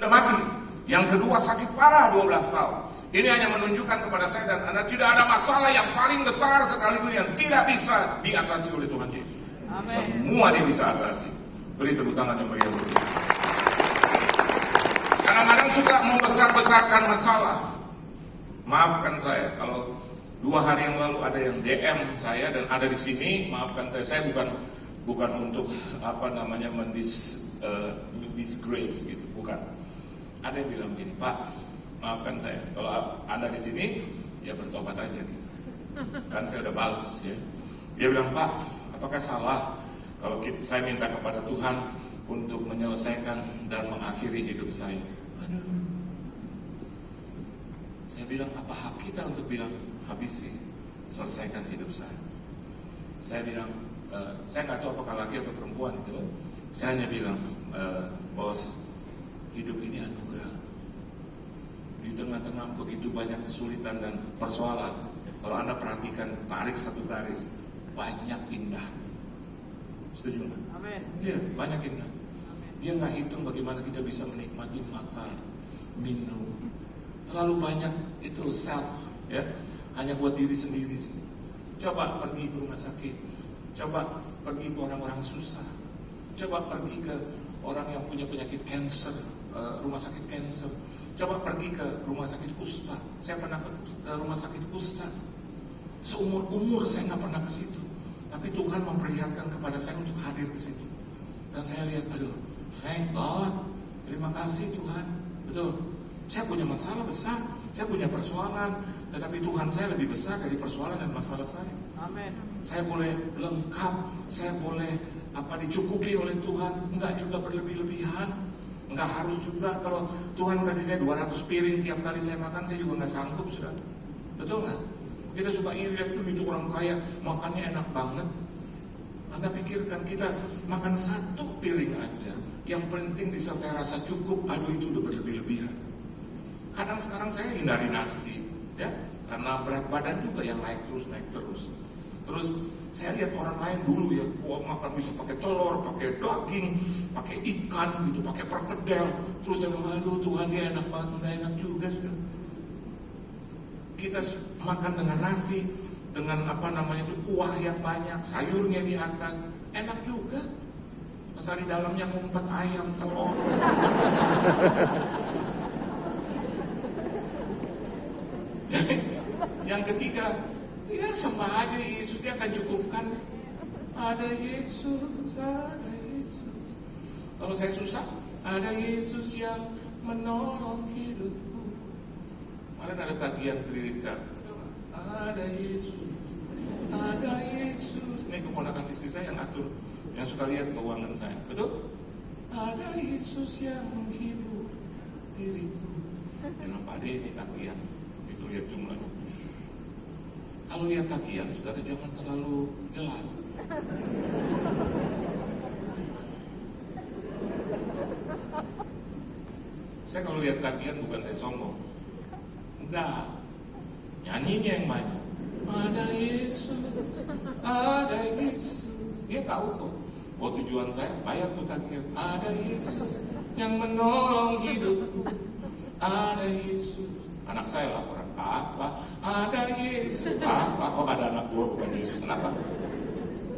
sudah mati. Yang kedua sakit parah 12 tahun. Ini hanya menunjukkan kepada saya dan Anda tidak ada masalah yang paling besar sekalipun yang tidak bisa diatasi oleh Tuhan Yesus. Amen. Semua dia bisa atasi. Beri tepuk tangan yang meriah. Kadang-kadang suka membesar-besarkan masalah. Maafkan saya kalau 2 hari yang lalu ada yang DM saya dan ada di sini. Maafkan saya bukan untuk disgrace gitu, bukan. Ada yang bilang gini, Pak, maafkan saya, kalau Anda di sini, ya bertobat aja gitu. Kan saya udah balas ya. Dia bilang, Pak, apakah salah kalau saya minta kepada Tuhan untuk menyelesaikan dan mengakhiri hidup saya? Aduh. Saya bilang, apa hak kita untuk bilang, habisi, selesaikan hidup saya? Saya bilang, saya nggak tahu apakah laki atau perempuan itu. Saya hanya bilang, bos, hidup ini anugerah. Di tengah-tengah begitu banyak kesulitan dan persoalan, kalau Anda perhatikan, tarik satu garis, banyak indah. Setuju nggak? Amin. Iya, banyak indah. Dia nggak hitung bagaimana kita bisa menikmati makan, minum. Terlalu banyak itu self, ya, hanya buat diri sendiri sih. Coba pergi ke rumah sakit, coba pergi ke orang-orang susah, coba pergi ke orang yang punya penyakit kanker, rumah sakit kanker. Coba pergi ke rumah sakit kusta. Saya pernah ke rumah sakit kusta. Seumur-umur saya nggak pernah ke situ. Tapi Tuhan memperlihatkan kepada saya untuk hadir ke situ. Dan saya lihat, aduh, thank God. Terima kasih Tuhan. Betul. Saya punya masalah besar, saya punya persoalan, tetapi Tuhan saya lebih besar dari persoalan dan masalah saya. Amin. Saya boleh lengkap, saya boleh dicukupi oleh Tuhan, enggak juga berlebih-lebihan. Enggak harus juga kalau Tuhan kasih saya 200 piring tiap kali saya makan, saya juga enggak sanggup, sudah. Betul enggak? Kita suka iri tuh itu orang kaya makannya enak banget. Anda pikirkan kita makan 1 piring aja, yang penting disertai rasa cukup, aduh itu udah berlebih-lebihan. Kadang sekarang saya hindari nasi, ya, karena berat badan juga yang naik terus. Terus saya lihat orang lain dulu ya, makan bisa pakai telur, pakai daging, pakai ikan gitu, pakai perkedel. Terus saya bilang, aduh Tuhan dia enak banget, nggak enak juga sudah. Kita makan dengan nasi, dengan kuah yang banyak, sayurnya di atas, enak juga. Masa di dalamnya ngumpet ayam, telur. Yang ketiga, ya sembah aja Yesus, dia akan cukupkan. Ada Yesus, ada Yesus. Kalau saya susah, ada Yesus yang menolong hidupku. Kemarin ada tagihan kredit card. Ada Yesus, ada Yesus. Ini keponakan istri saya yang atur, yang suka lihat keuangan saya. Betul? Ada Yesus yang menghibur diriku. Memang Pak De ini tagihan. Itu lihat jumlahnya. Kalau lihat tagihan, saudara jangan terlalu jelas. Saya kalau lihat tagihan bukan saya sombong. Enggak. Nyanyinya yang banyak. Ada Yesus, ada Yesus. Dia tahu kok. Oh tujuan saya bayar tuh tagihan. Ada Yesus yang menolong hidupku. Ada Yesus. Anak saya laporan, Pak, ada Yesus. Pak, oh ada anak gua bukan Yesus. Kenapa?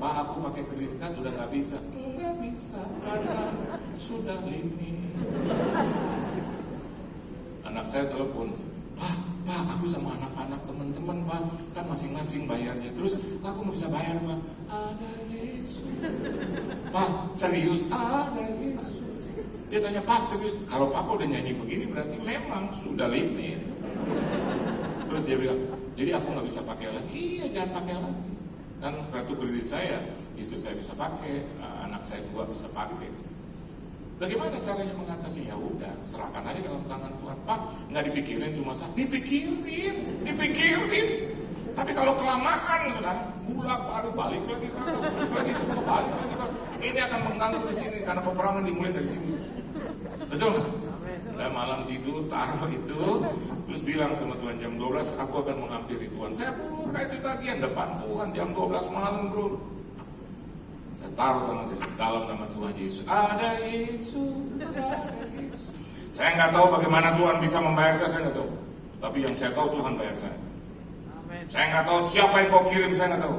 Pak, aku pakai kredit card udah nggak bisa. Nggak bisa karena sudah limit. Anak saya telepon, Pak, aku sama anak-anak teman-teman, Pak, kan masing-masing bayarnya. Terus aku nggak bisa bayar, Pak. Ada Yesus. Pak, serius? Ada Yesus. Dia tanya, Pak, serius? Kalau Papa udah nyanyi begini berarti memang sudah limit. Terus dia bilang, jadi aku nggak bisa pakai lagi. Iya, jangan pakai lagi. Kan kartu kredit saya, istri saya bisa pakai, anak saya 2 bisa pakai. Bagaimana caranya mengatasi? Ya udah, serahkan aja dalam tangan Tuhan. Pak, nggak dipikirin cuma dipikirin. Tapi kalau kelamaan, saudara, balik lagi, balik lagi. Ini akan mengganggu di sini karena peperangan dimulai dari sini. Betul nggak? Udah malam tidur, taruh itu, terus bilang sama Tuhan jam 12, aku akan menghampiri Tuhan. Saya buka itu tagihan depan Tuhan jam 12 malam, bro. Saya taruh tangan saya dalam nama Tuhan Yesus. Ada Yesus, ada Yesus. Saya nggak tahu bagaimana Tuhan bisa membayar saya nggak tahu. Tapi yang saya tahu Tuhan bayar saya. Saya nggak tahu siapa yang kau kirim, saya nggak tahu.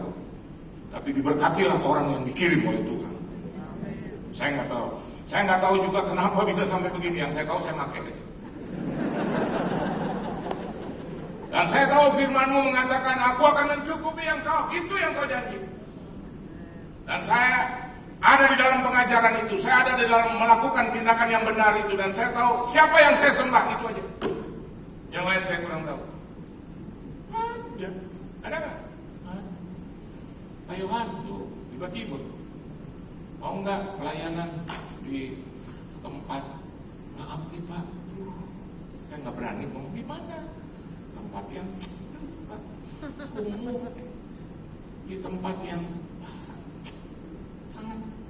Tapi diberkatilah orang yang dikirim oleh Tuhan. Saya nggak tahu. Saya nggak tahu juga kenapa bisa sampai begini. Yang saya tahu saya makai deh. Dan saya tahu firman-Mu mengatakan, aku akan mencukupi yang kau, itu yang kau janji. Dan saya ada di dalam pengajaran itu, saya ada di dalam melakukan tindakan yang benar itu, dan saya tahu siapa yang saya sembah, itu aja. Yang lain saya kurang tahu. Ada nggak? Pak Yohan tuh tiba-tiba mau nggak pelayanan di tempat, maaf nih Pak, saya nggak berani ngomong di mana. Tempat yang kumuh, di tempat yang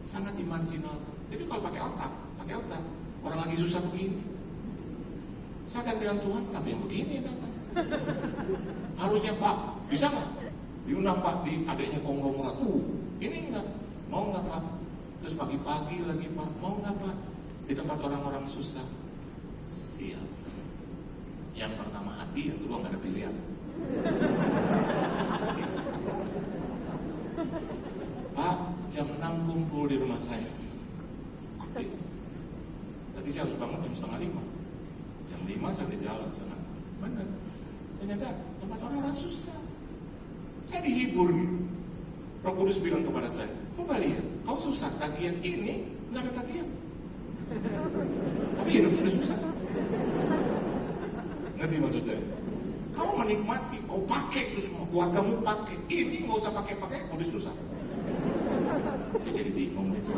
sangat dimarginalkan. Jadi kalau pakai otak, orang lagi susah begini, saya akan bilang, Tuhan kenapa yang begini datang? Harusnya Pak, bisa nggak diundang Pak di adanya konglomerat? Ini enggak, mau nggak Pak? Terus pagi-pagi lagi Pak, mau nggak Pak? Di tempat orang-orang susah. Siap. Yang pertama hati, yang kedua nggak ada pilihan. Pak, jam 6 kumpul di rumah saya. Berarti saya harus bangun jam 4:30. Jam 5 saya di jalan sana. Benar. Ternyata tempat orang susah. Saya dihibur gitu. Roh Kudus bilang kepada saya, coba lihat, kau susah tagihan ini, nggak ada tagihan. Tapi hidupnya udah susah. Ngerti maksud saya? Kau menikmati, kau pakai itu semua, keluargamu pakai. Ini nggak usah pakai, udah susah. Saya jadi bingung itu.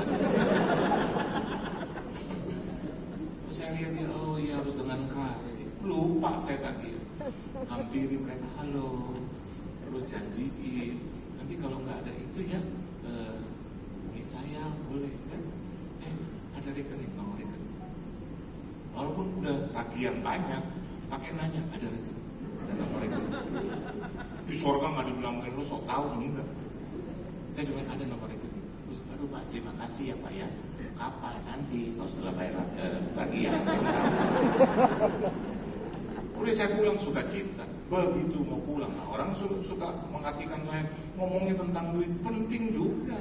Saya lihat dia, oh iya harus dengan kasih. Lupa saya tadi. Hampiri mereka, halo. Terus janjiin. Nanti kalau nggak ada itu ya, ini saya boleh kan? Ada rekening, mau rekening. Walaupun udah tagihan banyak, pakai nanya, ada rekening, ada nomor rekening. Di surga nggak dibilang, lo sok tahu, enggak. Saya cuma ada nomor rekening. Terus, aduh Pak, terima kasih ya Pak ya. Kapan nanti? Kalau setelah bayar tagihan. Udah saya pulang suka cita. Begitu mau pulang, nah, orang suka mengartikan lain. Ngomongnya tentang duit, penting juga.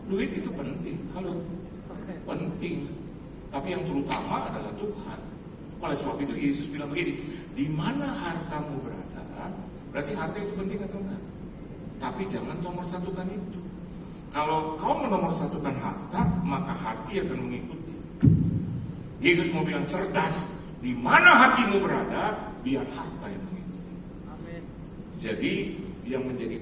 Duit itu penting, halo, penting. Tapi yang terutama adalah Tuhan. Oleh sebab itu Yesus bilang begini, di mana hartamu berada, berarti harta itu penting atau enggak? Tapi jangan nomorsatukan itu. Kalau kau menomorsatukan harta, maka hati akan mengikuti. Yesus mau bilang cerdas, di mana hatimu berada, biar harta yang mengikuti. Amin. Jadi yang menjadi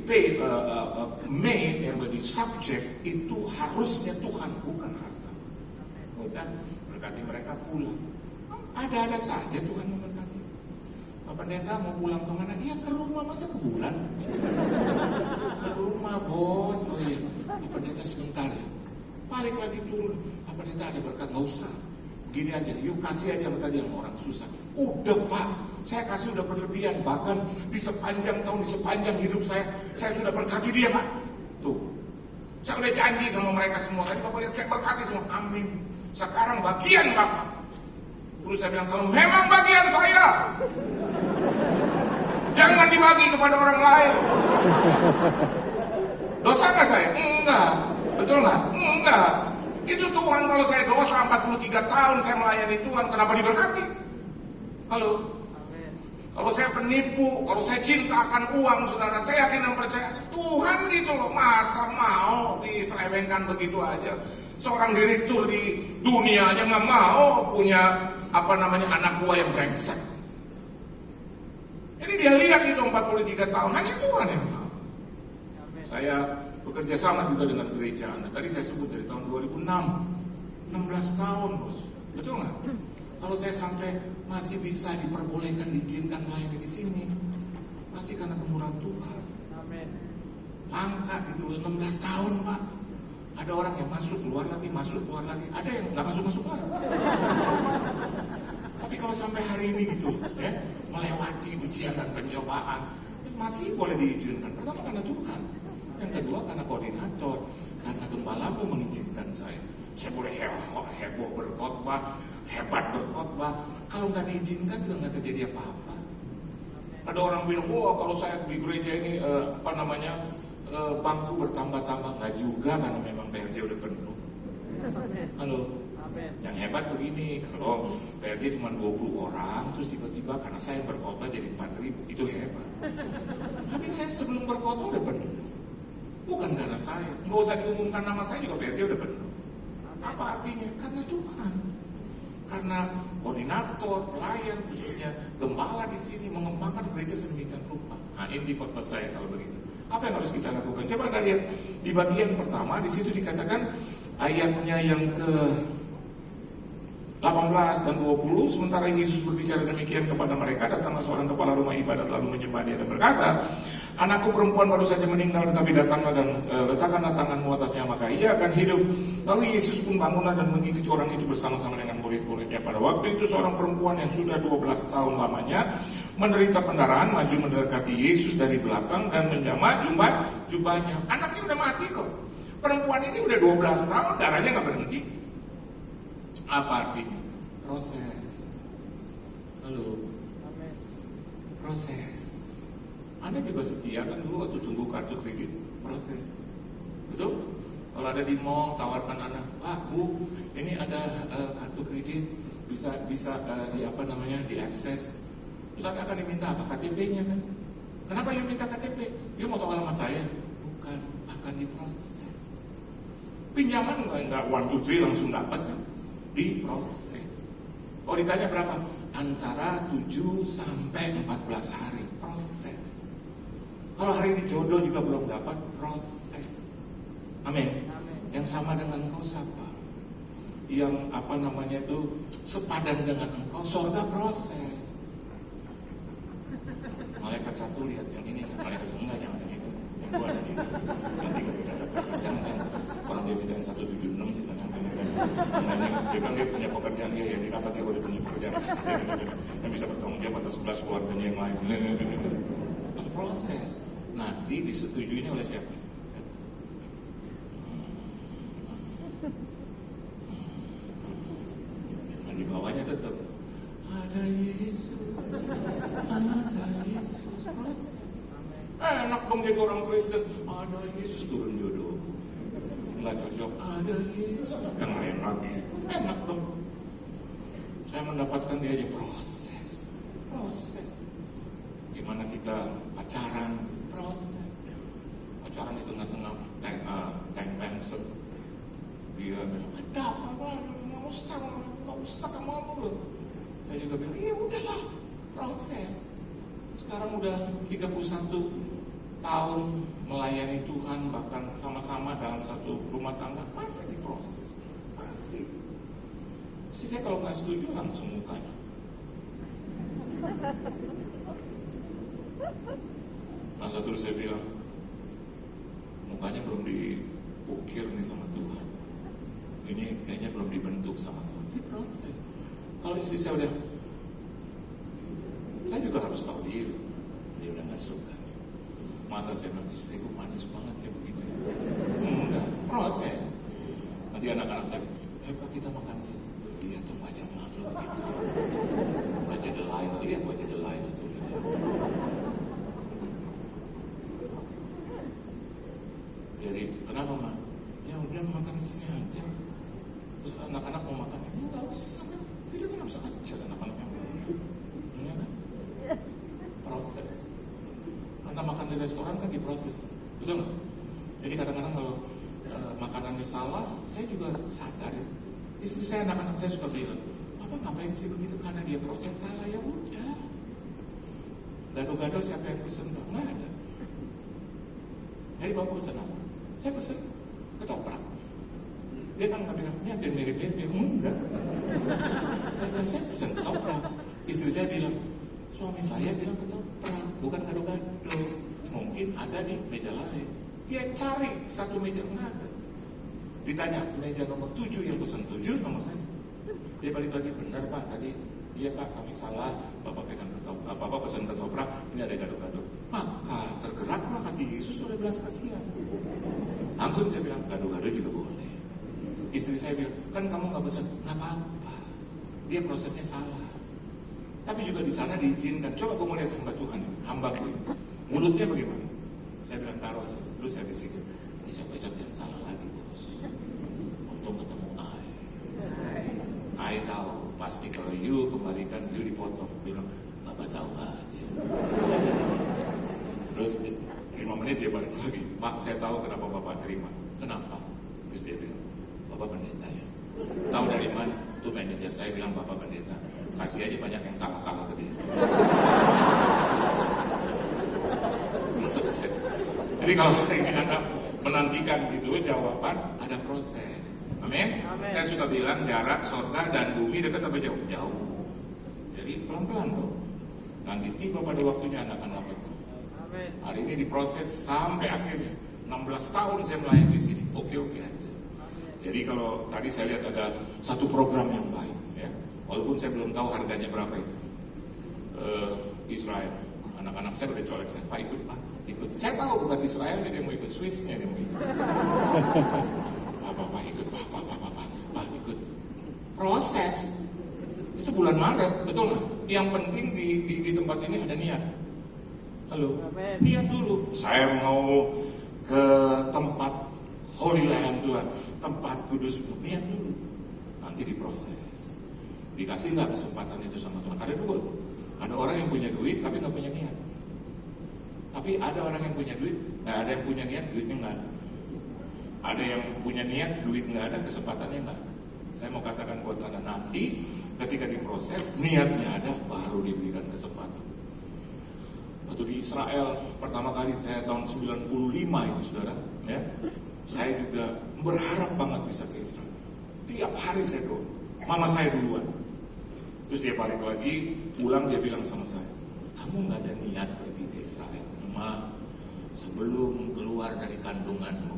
main, yang menjadi subjek itu harusnya Tuhan, bukan harta. Udah berkati mereka pulang. Ada-ada saja Tuhan memberkati. Pak Pendeta mau pulang kemana? Iya ke rumah, masa ke bulan? Ke rumah bos. Oh iya, Pak Pendeta sebentar ya. Balik lagi turun. Pak Pendeta ada berkat, nggak usah. Gini aja, yuk kasih aja sama tadi yang orang susah. Udah Pak, saya kasih udah berlebihan. Bahkan di sepanjang tahun, di sepanjang hidup saya sudah berkati dia Pak. Tuh, saya udah janji sama mereka semua. Tadi Bapak lihat, saya berkati semua. Amin. Sekarang bagian Bapak. Terus saya bilang, kalau memang bagian saya, jangan dibagi kepada orang lain. Dosa gak saya? Enggak. Betul gak? Enggak. Itu Tuhan, kalau saya dosa 43 tahun saya melayani Tuhan, kenapa diberkati? Halo? Kalau saya penipu, kalau saya cintakan uang, saudara, saya yakin dan percaya Tuhan gitu loh. Masa mau diselewengkan begitu aja? Seorang direktur di dunia aja nggak mau punya anak buah yang brengsek. Jadi dia lihat itu 43 tahun, hanya Tuhan yang tahu. Saya bekerja sama juga dengan gereja. Nah, tadi saya sebut dari tahun 2006, 16 tahun bos, betul nggak? Kalau saya sampai masih bisa diperbolehkan, diizinkan melayani di sini, pasti karena kemurahan Tuhan. Amin. Langka gitu loh, 16 tahun Pak. Ada orang yang masuk keluar lagi, ada yang nggak masuk lagi. Tapi kalau sampai hari ini gitu, ya, melewati ujian dan pencobaan, masih boleh diizinkan. Pertama karena Tuhan, yang kedua karena koordinator, karena gembalamu mengizinkan saya. Saya boleh heboh berkhotbah, hebat berkhotbah. Kalau nggak diizinkan juga nggak terjadi apa-apa. Ada orang bilang, wah kalau saya di gereja ini bangku bertambah-tambah. Nggak juga, karena memang PRJ udah penuh. Halo. Yang hebat begini, kalau PRJ cuma 20 orang, terus tiba-tiba karena saya berkhotbah jadi 4.000, itu hebat. Tapi saya sebelum berkhotbah udah penuh. Bukan karena saya, nggak usah diumumkan nama saya juga PRJ udah penuh. Apa artinya? Karena Tuhan. Karena koordinator, pelayan, khususnya gembala di sini mengembangkan gereja sedemikian rupa. Nah, inti khotbah saya kalau begitu. Apa yang harus kita lakukan? Coba Anda lihat di bagian pertama, di situ dikatakan ayatnya yang ke 18 dan 20, sementara Yesus berbicara demikian kepada mereka, datanglah seorang kepala rumah ibadat lalu menyembah dia dan berkata, anakku perempuan baru saja meninggal, tetapi datanglah dan letakkanlah tanganmu atasnya, maka ia akan hidup. Lalu Yesus pun bangunlah dan mengikuti orang itu bersama-sama dengan murid-muridnya. Pada waktu itu seorang perempuan yang sudah 12 tahun lamanya menderita pendarahan maju mendekati Yesus dari belakang dan menjamah jubahnya. Anaknya udah mati kok. Perempuan ini udah 12 tahun, darahnya nggak berhenti. Apa artinya? Proses. Halo. Amen. Proses. Anda juga setia kan dulu waktu tunggu kartu kredit? Proses. Betul? Kalau ada di mall tawarkan anak, Pak, Bu, ini ada kartu kredit bisa diakses. Terus Anda akan diminta apa? KTP-nya kan? Kenapa you minta KTP? You mau tahu alamat saya? Bukan, akan diproses. Pinjaman enggak 1, 2, 3 langsung dapat kan? Diproses. Oh, ditanya berapa? Antara 7 sampai 14 hari. Proses. Kalau hari ini jodoh juga belum dapat, proses. Amin. Yang sama dengan engkau siapa? Yang sepadan dengan engkau, surga proses. Malaikat satu lihat yang ini, malaikat enggak, jangan yang itu. Yang dua ada ini. Yang tiga tidak dapat. Jangan. Orang dia minta 176 sih, dia bilang dia punya pekerjaan, ya didapat dia udah punya pekerjaan yang bisa bertanggung jawab atas 11 keluarganya yang lain. Proses. Nanti disetujui ini oleh siapa? Nah, di bawahnya tetap ada Yesus, proses. Enak dong jadi orang Kristen, ada Yesus turun jodoh. Nggak cocok, ada Yesus, yang lain lagi, enak dong. Saya mendapatkan dia aja proses. Gimana kita pacaran, proses. Pacaran di tengah-tengah tank bensin, dia bilang, ada apa, nggak usah kamu apa loh. Saya juga bilang, iya udahlah, proses. Sekarang udah 31 tahun melayani Tuhan, bahkan sama-sama dalam satu rumah tangga, masih diproses, masih. Saya kalau nggak setuju langsung mukanya. Masa terus saya bilang, mukanya belum diukir nih sama Tuhan. Ini kayaknya belum dibentuk sama Tuhan, diproses. Kalau istri saya juga harus tahu dia udah nggak suka. Masa saya bilang, istriku manis banget ya begitu ya? Enggak, proses. Nanti anak-anak saya, Pak kita makan di situ. Lihat tuh wajah malu gitu. Wajah Delilah, lihat wajah Delilah tuh. Jadi, kenapa Ma? Ya udah makan sini aja. Terus anak-anak mau makan, ya nggak usah kan? Kita kan harus ajar anak-anaknya. Iya kan? Proses. Anda makan di restoran kan diproses, betul nggak? Jadi kadang-kadang kalau makanannya salah, saya juga sadar ya. Istri saya, anak-anak saya suka bilang, Papa ngapain sih begitu? Karena dia proses salah, ya udah. Gado-gado siapa yang pesen? Nggak ada. Jadi Bapak pesen apa? Saya pesen ketoprak. Dia kan nggak bilang, ini hampir mirip-mirip. Dia enggak. Saya pesen ketoprak. Istri saya bilang, suami saya bilang ketoprak, bukan gado-gado. Mungkin ada di meja lain. Dia cari satu meja, nggak ada. Ditanya, meja nomor 7 yang pesan 7 nomor saya. Dia balik lagi, benar Pak, tadi iya Pak, kami salah. Bapak pegang ketoprak, Bapak pesan ketoprak, ini ada gado-gado. Maka tergeraklah hati Yesus oleh belas kasihan. Langsung saya bilang, gado-gado juga boleh. Istri saya bilang, kan kamu nggak pesan, nggak apa-apa. Dia prosesnya salah. Tapi juga di sana diizinkan. Coba gue mau lihat hamba Tuhan, hamba gue. Mulutnya bagaimana? Saya bilang taruh, terus saya bisikin, besok-besok jangan salah lagi bos. Untung ketemu I tahu pasti kalau you kembalikan, you dipotong. Dia bilang, Bapak tahu aja. Terus 5 menit dia balik lagi, Pak saya tahu kenapa Bapak terima. Kenapa? Terus dia bilang, Bapak pendeta ya. Tahu dari mana? Tuh manajer saya bilang Bapak pendeta. Kasih aja banyak yang salah-salah ke dia. Jadi kalau ini Anda menantikan gitu jawaban, ada proses. Amin. Saya suka bilang jarak surga dan bumi dekat apa jauh? Jauh. Jadi pelan-pelan dong. Nanti tiba pada waktunya Anda akan dapat. Amin. Hari ini diproses sampai akhirnya. 16 tahun saya melayani di sini. Oke aja. Jadi kalau tadi saya lihat ada satu program yang baik, ya. Walaupun saya belum tahu harganya berapa itu. Israel. Anak-anak saya udah colek saya, Pak ikut Pak, ikut. Saya tahu bukan Israel dia mau ikut, Swissnya dia mau ikut. Pak ikut, Pak ikut. Proses. Itu bulan Maret, betul nggak? Yang penting di tempat ini ada niat. Halo, Amen. Niat dulu. Saya mau ke tempat Holy Land Tuhan, tempat kudus, niat dulu. Nanti diproses. Dikasih nggak kesempatan itu sama Tuhan? Ada dua. Ada orang yang punya duit tapi nggak punya niat. Tapi ada orang yang punya duit, ada yang punya niat, duitnya nggak ada. Ada yang punya niat, duit nggak ada, kesempatannya nggak ada. Saya mau katakan buat Anda, nanti ketika diproses, niatnya ada, baru diberikan kesempatan. Waktu di Israel, pertama kali saya tahun 95 itu saudara, ya, saya juga berharap banget bisa ke Israel. Tiap hari saya doa, mama saya duluan. Terus dia balik lagi, pulang dia bilang sama saya, kamu nggak ada niat pergi ke Israel. Ma, sebelum keluar dari kandunganmu,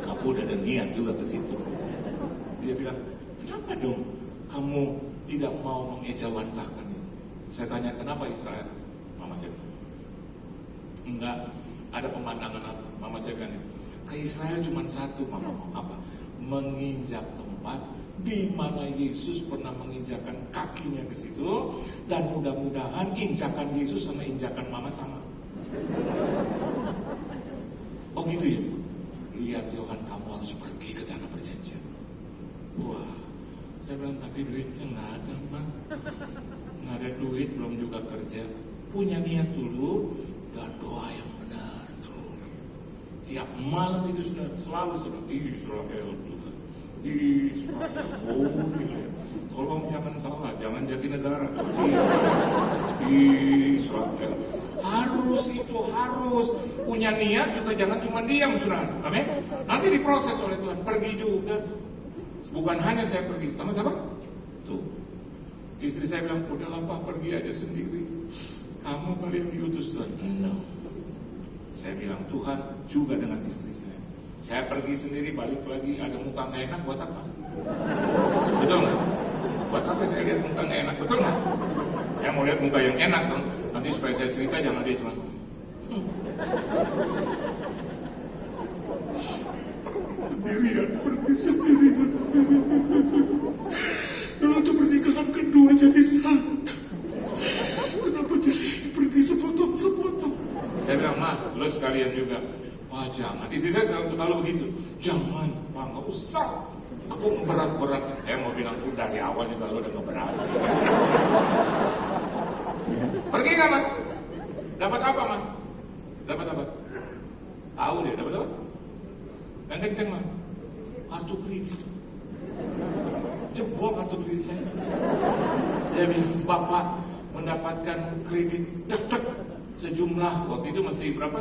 aku udah ada niat juga ke situ. Dia bilang, kenapa dong kamu tidak mau mengejawantahkan itu? Saya tanya, kenapa Israel? Mama saya bilang, enggak, ada pemandangan apa? Mama saya bilang, ke Israel cuma satu, mama mau apa? Menginjak tempat di mana Yesus pernah menginjakan kakinya ke situ, dan mudah-mudahan injakan Yesus sama injakan mama sama. Oh gitu ya? Lihat Yohan, kamu harus pergi ke tanah perjanjian. Wah, saya bilang, tapi duitnya nggak ada, Mak. Nggak ada duit, belum juga kerja. Punya niat dulu dan doa yang benar terus. Tiap malam itu sudah selalu Israel Tuhan, Israel, tolong jangan salah, jangan jadi negara. Israel. Harus punya niat juga, jangan cuma diam, saudara. Amin. Nanti diproses oleh Tuhan. Pergi juga. Bukan hanya saya pergi, sama siapa? Tuh. Istri saya bilang, udahlah Pak, pergi aja sendiri. Kamu kali yang diutus Tuhan. No. Saya bilang, Tuhan juga dengan istri saya. Saya pergi sendiri, balik lagi, ada muka gak enak, buat apa? Betul nggak? Buat apa saya lihat muka gak enak, betul nggak? Saya mau lihat muka yang enak dong. Nanti supaya saya cerita, jangan dia cuma sendirian, pergi sendirian. Dalam pernikahan kedua jadi satu. Kenapa jadi pergi sepotong-sepotong? Saya bilang, Ma, lo sekalian juga. Wah jangan, istri saya selalu begitu. Jangan, Pak, nggak usah. Aku berat-beratin. Saya mau bilang, dari awal juga lo udah ngeberatin. Pergi nggak, Ma? Dapat apa, Ma? Dapat apa? Tahu dia, dapat apa? Yang kenceng, Ma? Kartu kredit. Jebol kartu kredit saya. Dia bilang, Bapak mendapatkan kredit dek-dek sejumlah, waktu itu masih berapa?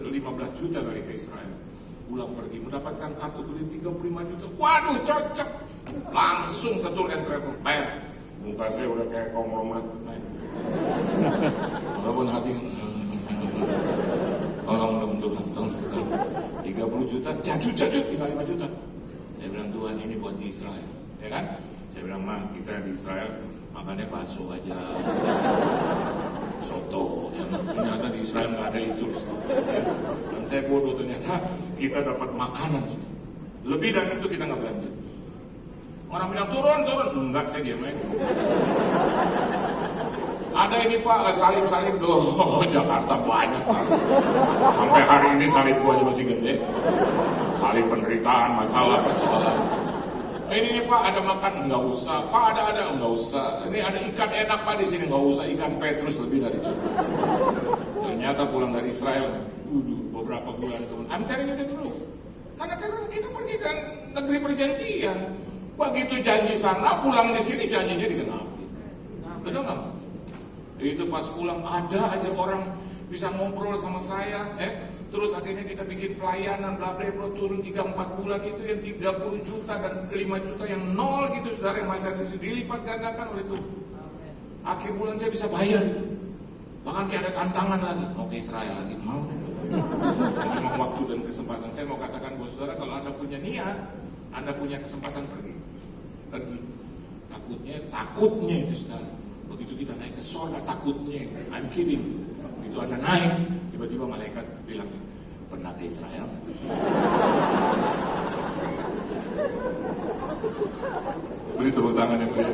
15 juta kali ke Israel. Pulang pergi mendapatkan kartu kredit 35 juta. Waduh, cocok. Langsung ke tour and travel. Bayar. Muka saya udah kayak konglomerat. Walaupun hati tolong Tuhan, tolong 30 juta, jajut, tinggal 5 juta. Saya bilang, Tuhan ini buat di Israel, ya kan? Saya bilang, Ma, kita di Israel makannya bakso aja, soto, yang ternyata di Israel nggak ada itu. Ya. Dan saya bodoh, ternyata kita dapat makanan Lebih dari itu kita nggak belanja. Orang bilang turun, enggak, saya diam aja. Ada ini Pak, salib-salib doh, Jakarta banyak salib. Sampai hari ini salib gua aja masih gede. Salib penderitaan, masalah, persoalan. Ini nih Pak, ada makan, enggak usah. Pak ada, enggak usah. Ini ada ikan enak Pak di sini, enggak usah. Ikan Petrus lebih dari cukup. Ternyata pulang dari Israel, beberapa bulan kemudian. I'm telling you the truth. Karena kita pergi ke negeri perjanjian. Begitu janji sana, pulang di sini janjinya digenapi. Betul nggak? Itu pas pulang ada aja orang bisa ngobrol sama saya, terus akhirnya kita bikin pelayanan, bla bla bla, turun 3-4 bulan itu yang 30 juta dan 5 juta yang nol gitu, saudara, yang masih harus dilipat gandakan oleh Tuhan. Akhir bulan saya bisa bayar itu. Bahkan kayak ada tantangan lagi, mau ke Israel lagi, mau. Memang waktu dan kesempatan. Saya mau katakan buat saudara, kalau Anda punya niat, Anda punya kesempatan pergi. Takutnya itu saudara. Begitu kita naik ke surga, takutnya, I'm kidding. Begitu Anda naik, tiba-tiba malaikat bilang, pernah ke Israel? Beri tepuk tangan yang mulia.